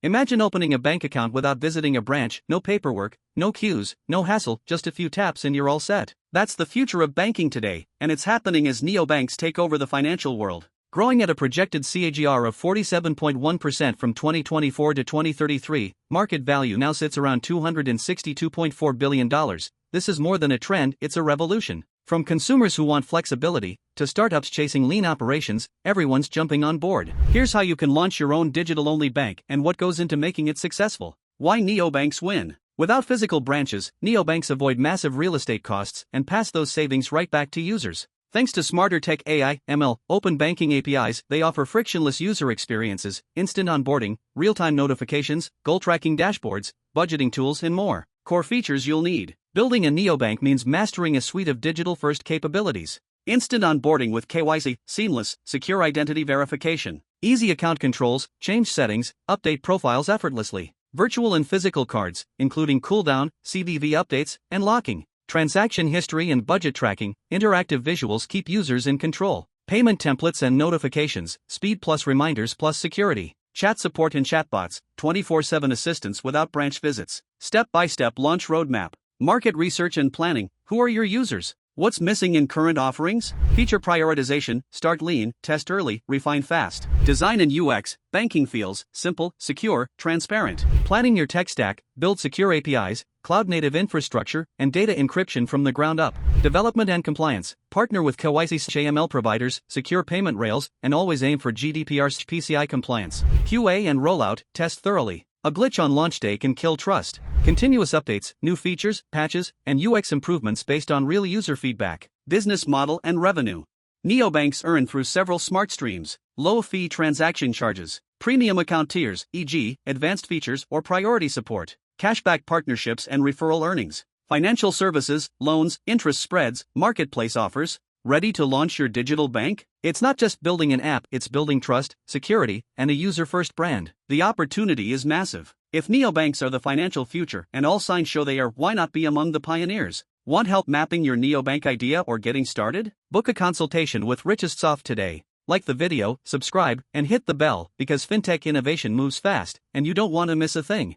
Imagine opening a bank account without visiting a branch, no paperwork, no queues, no hassle, just a few taps and you're all set. That's the future of banking today, and it's happening as neobanks take over the financial world. Growing at a projected CAGR of 47.1% from 2024 to 2033, market value now sits around $262.4 billion. This is more than a trend, it's a revolution. From consumers who want flexibility, to startups chasing lean operations, everyone's jumping on board. Here's how you can launch your own digital-only bank and what goes into making it successful. Why neobanks win. Without physical branches, neobanks avoid massive real estate costs and pass those savings right back to users. Thanks to smarter tech AI, ML, open banking APIs, they offer frictionless user experiences, instant onboarding, real-time notifications, goal tracking dashboards, budgeting tools, and more. Core features you'll need. Building a neobank means mastering a suite of digital-first capabilities. Instant onboarding with KYC, seamless, secure identity verification. Easy account controls, change settings, update profiles effortlessly. Virtual and physical cards, including cooldown, CVV updates, and locking. Transaction history and budget tracking, interactive visuals keep users in control. Payment templates and notifications, speed plus reminders plus security. Chat support and chatbots, 24/7 assistance without branch visits. Step-by-step launch roadmap. Market research and planning. Who are your users? What's missing in current offerings? Feature prioritization, start lean, test early, refine fast. Design and UX, banking feels simple, secure, transparent. Planning your tech stack, build secure APIs, cloud-native infrastructure, and data encryption from the ground up. Development and compliance, partner with KYC AML providers, secure payment rails, and always aim for GDPR PCI compliance. QA and rollout, test thoroughly. A glitch on launch day can kill trust. Continuous updates, new features, patches, and UX improvements based on real user feedback. Business model and revenue. Neobanks earn through several smart streams. Low-fee transaction charges. Premium account tiers, e.g., advanced features or priority support. Cashback partnerships and referral earnings. Financial services, loans, interest spreads, marketplace offers. Ready to launch your digital bank? It's not just building an app, it's building trust, security, and a user-first brand. The opportunity is massive. If neobanks are the financial future, and all signs show they are, why not be among the pioneers? Want help mapping your neobank idea or getting started? Book a consultation with Richest Soft today. Like the video, subscribe, and hit the bell, because fintech innovation moves fast, and you don't want to miss a thing.